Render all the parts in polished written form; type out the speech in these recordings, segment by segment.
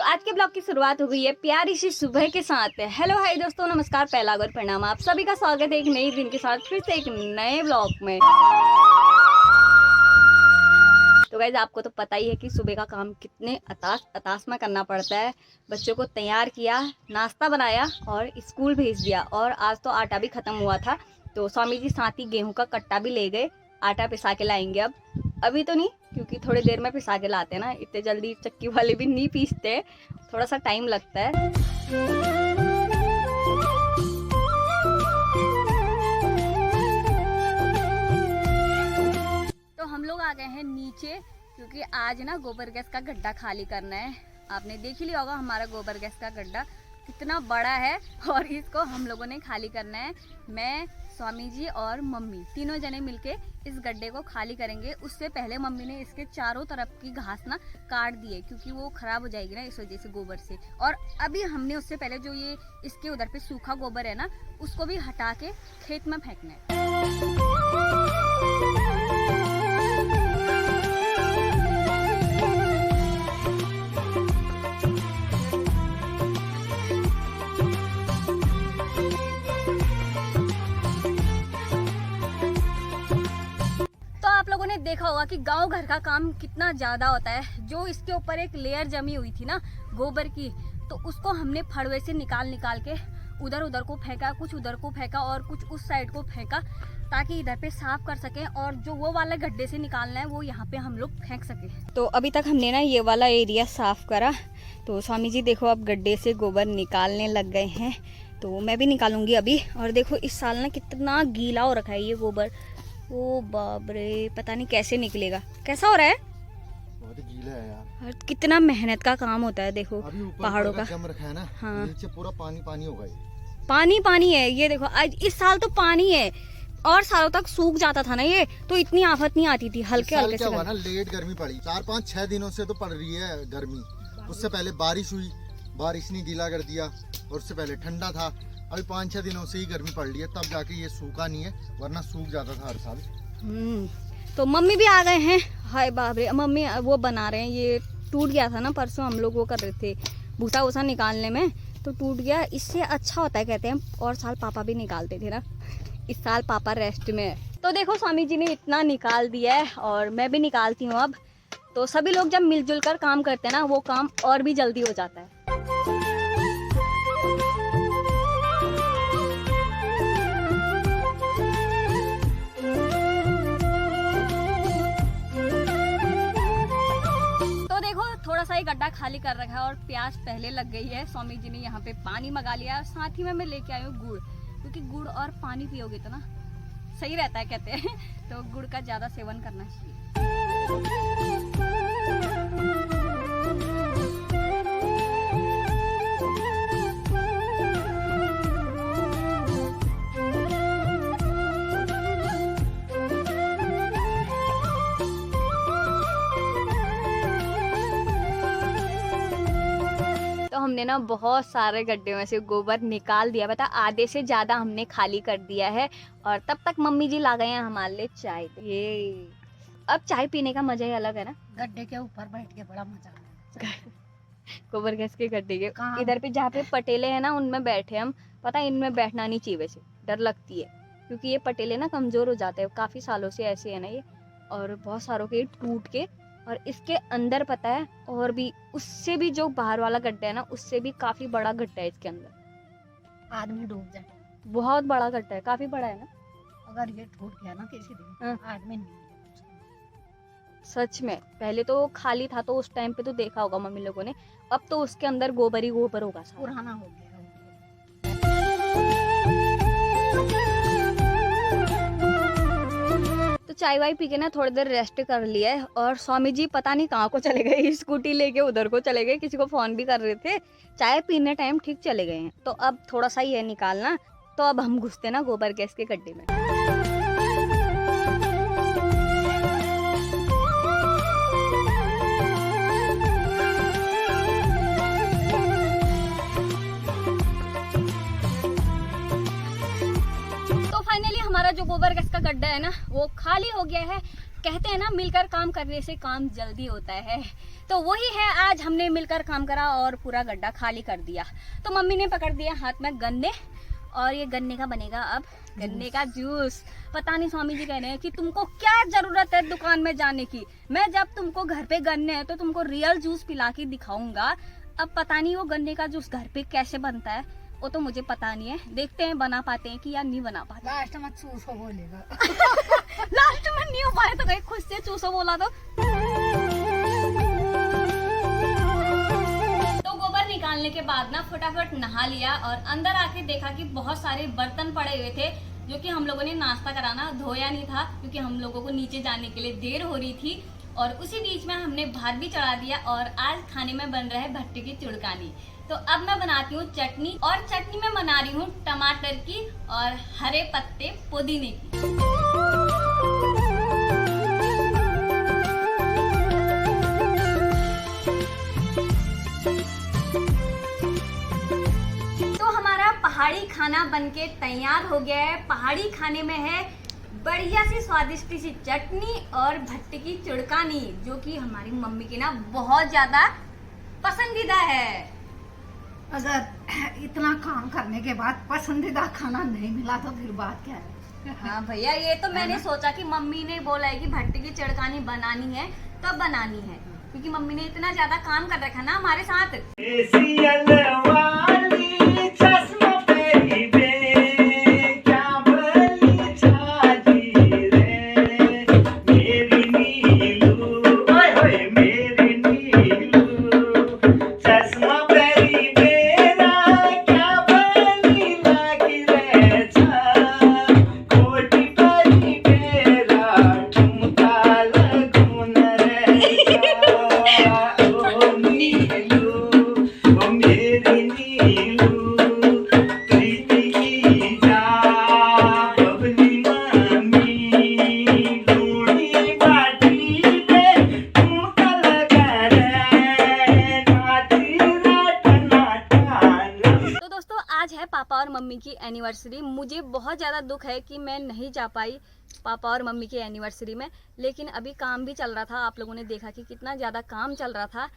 आज के ब्लॉग की शुरुआत हो गई है प्यारी सी सुबह के साथ। हेलो हाय दोस्तों, नमस्कार, पहला और प्रणाम। आप सभी का स्वागत है एक नई दिन के साथ फिर से एक नए ब्लॉग में। तो गाइस, आपको तो पता ही है कि सुबह का काम कितने अतास में करना पड़ता है। बच्चों को तैयार किया, नाश्ता बनाया और स्कूल भेज दिया। और आज तो आटा भी खत्म हुआ था, तो स्वामी जी साथ ही गेहूं का कट्टा भी ले गए। आटा पिसा के लाएंगे। अभी तो नहीं, क्योंकि थोड़ी देर में पिसा के लाते हैं ना, इतने जल्दी चक्की वाले भी नहीं पीसते, थोड़ा सा टाइम लगता है। तो हम लोग आ गए हैं नीचे, क्योंकि आज ना गोबर गैस का गड्ढा खाली करना है। आपने देख ही लिया होगा हमारा गोबर गैस का गड्ढा कितना बड़ा है, और इसको हम लोगों ने खाली करना है। मैं, स्वामी जी और मम्मी तीनों जने मिलके इस गड्ढे को खाली करेंगे। उससे पहले मम्मी ने इसके चारों तरफ की घास ना काट दी है, क्योंकि वो खराब हो जाएगी ना इस वजह से गोबर से। और अभी हमने उससे पहले जो ये इसके उधर पे सूखा गोबर है ना, उसको भी हटा के खेत में फेंकना है। देखा होगा कि गांव घर का काम कितना ज्यादा होता है। जो इसके ऊपर एक लेयर जमी हुई थी ना गोबर की, तो उसको हमने फड़वे से निकाल के उधर उधर को फेंका, कुछ उधर को फेंका और कुछ उस साइड को फेंका, ताकि इधर पे साफ कर सके। और जो वो वाला गड्ढे से निकालना है वो यहाँ पे हम लोग फेंक सके। तो अभी तक हमने ना ये वाला एरिया साफ करा। तो स्वामी जी देखो अब गड्ढे से गोबर निकालने लग गए हैं, तो मैं भी निकालूंगी अभी। और देखो इस साल ना कितना गीला हो रखा है ये गोबर। ओ बाप रे, पता नहीं कैसे निकलेगा। कैसा हो रहा है? बहुत गीला है यार। कितना मेहनत का काम होता है। देखो पहाड़ों का जम रखा है ना, हाँ, नीचे पूरा पानी पानी होगा। पानी पानी है ये देखो। आज इस साल तो पानी है, और सालों तक सूख जाता था ना ये, तो इतनी आफत नहीं आती थी। हल्के हल्के से ना लेट गर्मी पड़ी, 4-5-6 दिनों से तो पड़ रही है गर्मी। उससे पहले बारिश हुई, बारिश ने गीला कर दिया, और उससे पहले ठंडा था। अभी 5-6 दिनों से ही गर्मी पड़ रही है, तब जाके ये सूखा नहीं है, वरना सूख जाता था हर साल। तो मम्मी भी आ गए हैं। हाय बाप रे, मम्मी वो बना रहे हैं। ये टूट गया था ना परसों, हम लोग वो कर रहे थे भूसा वूसा निकालने में, तो टूट गया। इससे अच्छा होता है कहते हैं, और साल पापा भी निकालते थे ना, इस साल पापा रेस्ट में है। तो देखो स्वामी जी ने इतना निकाल दिया है, और मैं भी निकालती हूँ अब। तो सभी लोग जब मिलजुल कर काम करते हैं ना, वो काम और भी जल्दी हो जाता है। थोड़ा सा ही गड्ढा खाली कर रखा है, और प्यास पहले लग गई है। स्वामी जी ने यहाँ पे पानी मंगा लिया है, और साथ ही में मैं लेके आई हूँ गुड़, क्योंकि गुड़ और पानी पियोगे तो ना सही रहता है कहते हैं। तो गुड़ का ज्यादा सेवन करना चाहिए। हमने ना बहुत सारे गड्ढे में से गोबर निकाल दिया, पता आधे से ज्यादा हमने खाली कर दिया है। और तब तक मम्मी जी ला गए हैं हमारे लिए चाय। ये अब चाय पीने का मजा ही अलग है ना, गड्ढे के ऊपर बैठ के बड़ा मजा आता है। गोबर गैस के गड्ढे के इधर पे जहाँ पे पटेले हैं ना, उनमें बैठे हम। पता है इनमें बैठना नहीं चाहिए, वैसे डर लगती है, क्योंकि ये पटेले ना कमजोर हो जाते हैं। काफी सालों से ऐसे है ना ये, और बहुत सारों के टूट के। और इसके अंदर पता है, और भी उससे भी जो बाहर वाला गड्ढा है ना, उससे भी काफी बड़ा गड्ढा है इसके अंदर। आदमी डूब जाए, बहुत बड़ा गड्ढा है, काफी बड़ा है ना। अगर ये टूट गया ना किसी दिन, आदमी नहीं। सच में पहले तो खाली था, तो उस टाइम पे तो देखा होगा मम्मी लोगों ने। अब तो उसके अंदर गोबर ही गोबर होगा, पुराना हो गया। चाय वाय पी के ना थोड़ी देर रेस्ट कर लिया है। और स्वामी जी पता नहीं कहाँ को चले गए, स्कूटी लेके उधर को चले गए, किसी को फोन भी कर रहे थे। चाय पीने टाइम ठीक चले गए हैं। तो अब थोड़ा सा ही है निकालना, तो अब हम घुसते ना गोबर गैस के गड्ढे में। हमारा जो गोबर गैस का गड्ढा है ना, वो खाली हो गया है। कहते हैं ना, मिलकर काम करने से काम जल्दी होता है। तो वही है, आज हमने मिलकर काम करा और पूरा गड्ढा खाली कर दिया। तो मम्मी ने पकड़ दिया हाथ में गन्ने, और ये गन्ने का बनेगा अब गन्ने का जूस। पता नहीं स्वामी जी कह रहे हैं कि तुमको क्या जरूरत है दुकान में जाने की, मैं जब तुमको घर पे गन्ने हैं तो तुमको रियल जूस पिला के दिखाऊंगा। अब पता नहीं वो गन्ने का जूस घर पे कैसे बनता है, वो तो मुझे पता नहीं है। देखते हैं बना पाते हैं कि या नहीं बना पाते। लास्ट में चूसो बोलेगा। लास्ट में नहीं हो पाए तो कहीं खुद से चूसो बोला तो गोबर निकालने के बाद ना फटाफट नहा लिया और अंदर आके देखा कि बहुत सारे बर्तन पड़े हुए थे, जो कि हम लोगों ने नाश्ता कराना धोया नहीं था, क्योंकि हम लोगों को नीचे जाने के लिए देर हो रही थी। और उसी बीच में हमने भात भी चढ़ा दिया और आज खाने में बन रहा है भट्टी की चुड़कानी। तो अब मैं बनाती हूँ चटनी, और चटनी में बना रही हूँ टमाटर की और हरे पत्ते पुदीने की। तो हमारा पहाड़ी खाना बनके तैयार हो गया है। पहाड़ी खाने में है बढ़िया सी स्वादिष्ट सी चटनी और भट्टी की चुड़कानी, जो कि हमारी मम्मी की ना बहुत ज्यादा पसंदीदा है। अगर इतना काम करने के बाद पसंदीदा खाना नहीं मिला तो फिर बात क्या है। हाँ भैया, ये तो मैंने सोचा कि मम्मी ने बोला है कि भट्टी की चुड़कानी बनानी है तब बनानी है, क्योंकि मम्मी ने इतना ज्यादा काम कर रखा ना हमारे साथ। पापा और मम्मी की एनिवर्सरी। मुझे बहुत ज़्यादा दुख है कि मैं नहीं जा पाई पापा और मम्मी की एनिवर्सरी में, लेकिन अभी काम भी चल रहा था। आप लोगों ने देखा कि कितना ज़्यादा काम चल रहा था।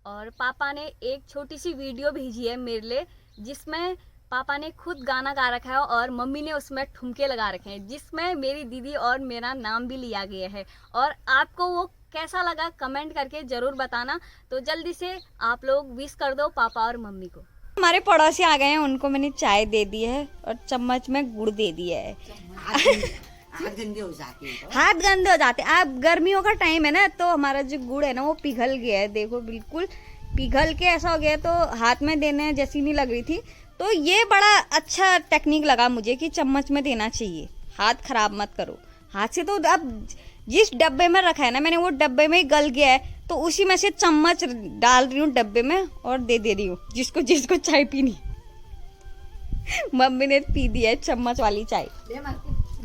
और पापा ने एक छोटी सी वीडियो भेजी है मेरे लिए, जिसमें पापा ने खुद गाना गा रखा है और मम्मी ने उसमें ठुमके लगा रखे हैं, जिसमें मेरी दीदी और मेरा नाम भी लिया गया है। और आपको वो कैसा लगा कमेंट करके ज़रूर बताना। तो जल्दी से आप लोग विश कर दो पापा और मम्मी को। हमारे पड़ोसी आ गए हैं, उनको मैंने चाय दे दी है और चम्मच में गुड़ दे दिया है। हाथ गंदे हो जाते हैं, हाथ गंदे हो जाते हैं। अब गर्मियों का टाइम है ना, तो हमारा जो गुड़ है ना वो पिघल गया है। देखो बिल्कुल पिघल के ऐसा हो गया, तो हाथ में देने जैसी नहीं लग रही थी। तो ये बड़ा अच्छा टेक्निक लगा मुझे कि चम्मच में देना चाहिए, हाथ खराब मत करो हाथ से। तो अब जिस डब्बे में रखा है ना मैंने, वो डब्बे में ही गल गया है, तो उसी में से चम्मच डाल रही हूँ डब्बे में और दे रही हूँ जिसको जिसको चाय पीनी। मम्मी ने पी दी है चम्मच वाली चाय,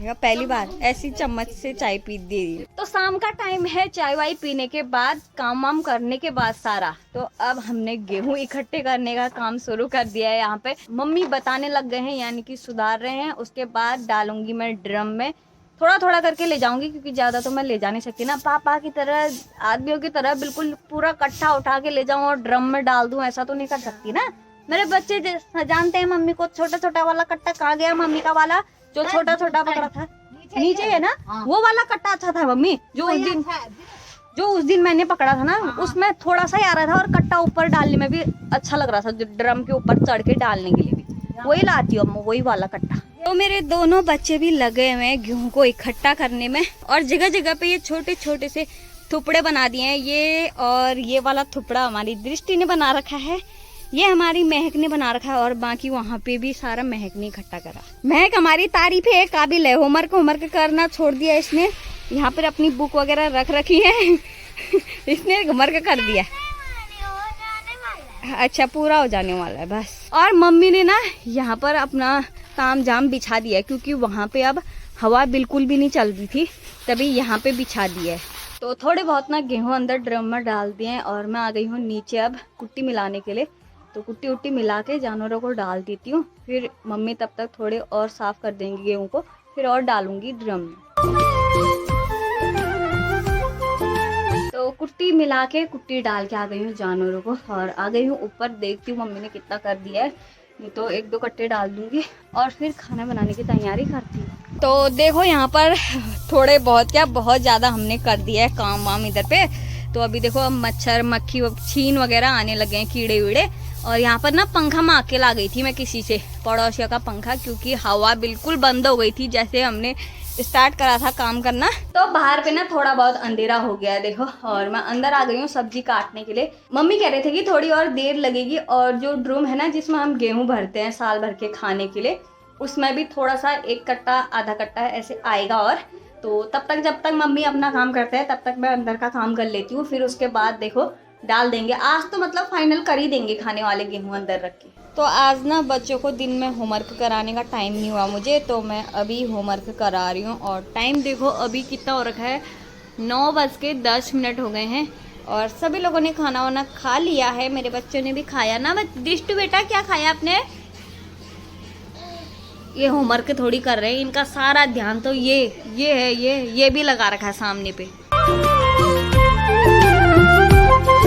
पहली बार ऐसी चम्मच से चाय पी दी। तो शाम का टाइम है, चाय वाय पीने के बाद, काम वाम करने के बाद सारा, तो अब हमने गेहूं इकट्ठे करने का काम शुरू कर दिया है। यहाँ पे मम्मी बताने लग गए हैं, यानी कि सुधार रहे हैं। उसके बाद डालूंगी मैं ड्रम में, थोड़ा थोड़ा करके ले जाऊंगी, क्योंकि ज्यादा तो मैं ले जा नहीं सकती ना। पापा की तरह, आदमियों की तरह बिल्कुल पूरा कट्ठा उठा के ले जाऊं और ड्रम में डाल दूं, ऐसा तो नहीं कर सकती ना। मेरे बच्चे जानते हैं मम्मी को। छोटा छोटा वाला कट्टा कहाँ गया मम्मी का वाला, जो छोटा छोटा पकड़ा था नीचे है ना, वो वाला कट्टा अच्छा था मम्मी। जो उस दिन मैंने पकड़ा था ना, उसमें थोड़ा सा ही आ रहा था और कट्टा ऊपर डालने में भी अच्छा लग रहा था, जो ड्रम के ऊपर चढ़ के डालने के लिए भी वही लाती हूँ, वही वाला कट्टा। तो मेरे दोनों बच्चे भी लगे हुए हैं गेहूं को इकट्ठा करने में, और जगह जगह पे ये छोटे छोटे से थुपड़े बना दिए हैं। ये और ये वाला थुपड़ा हमारी दृष्टि ने बना रखा है, ये हमारी महक ने बना रखा है, और बाकी वहाँ पे भी सारा महक ने इकट्ठा करा। महक हमारी तारीफ है, काबिल है। होमवर्क करना छोड़ दिया इसने, यहाँ पर अपनी बुक वगैरह रख रखी है। इसने होमवर्क कर दिया। अच्छा, पूरा हो जाने वाला है बस। और मम्मी ने ना यहाँ पर अपना ताम जाम बिछा दिया है, क्योंकि वहाँ पे अब हवा बिल्कुल भी नहीं चल रही थी, तभी यहाँ पे बिछा दिया है। तो थोड़े बहुत ना गेहूं अंदर ड्रम में डाल दिए हैं, और मैं आ गई हूँ नीचे अब कुट्टी मिलाने के लिए। तो कुट्टी उट्टी मिला के जानवरों को डाल देती हूँ, फिर मम्मी तब तक थोड़े और साफ कर देंगी गेहूं को, फिर और डालूंगी ड्रम में। तो कुट्टी मिला के कुट्टी डाल के आ गई हूँ जानवरों को और आ गई हूँ ऊपर। देखती हूँ मम्मी ने कितना कर दिया है, नहीं तो 1-2 कट्टे डाल दूंगी और फिर खाना बनाने की तैयारी करती हूँ। तो देखो यहाँ पर थोड़े बहुत क्या बहुत ज़्यादा हमने कर दिया है काम वाम इधर पे। तो अभी देखो अब मच्छर मक्खी छीन वगैरह आने लगे हैं, कीड़े वीड़े। और यहाँ पर ना पंखा मांग के ला गई थी मैं किसी से, पड़ोसिया का पंखा, क्योंकि हवा बिल्कुल बंद हो गई थी जैसे हमने स्टार्ट करा था काम करना। तो बाहर पे ना थोड़ा बहुत अंधेरा हो गया है देखो, और मैं अंदर आ गई हूँ सब्जी काटने के लिए। मम्मी कह रहे थे कि थोड़ी और देर लगेगी, और जो ड्रम है ना जिसमें हम गेहूं भरते हैं साल भर के खाने के लिए, उसमें भी थोड़ा सा 1 कट्टा आधा कट्टा ऐसे आएगा। और तो तब तक जब तक मम्मी अपना काम करते हैं तब तक मैं अंदर का काम कर लेती हूँ, फिर उसके बाद देखो डाल देंगे। आज तो मतलब फाइनल कर ही देंगे खाने वाले गेहूं अंदर रख के। तो आज ना बच्चों को दिन में होमवर्क कराने का टाइम नहीं हुआ मुझे, तो मैं अभी होमवर्क करा रही हूँ। और टाइम देखो अभी कितना हो रखा है, 9:10 हो गए हैं और सभी लोगों ने खाना वाना खा लिया है। मेरे बच्चों ने भी खाया ना। दिष्टू बेटा क्या खाया आपने? ये होमवर्क थोड़ी कर रहे हैं, इनका सारा ध्यान तो ये है, ये भी लगा रखा है सामने पे।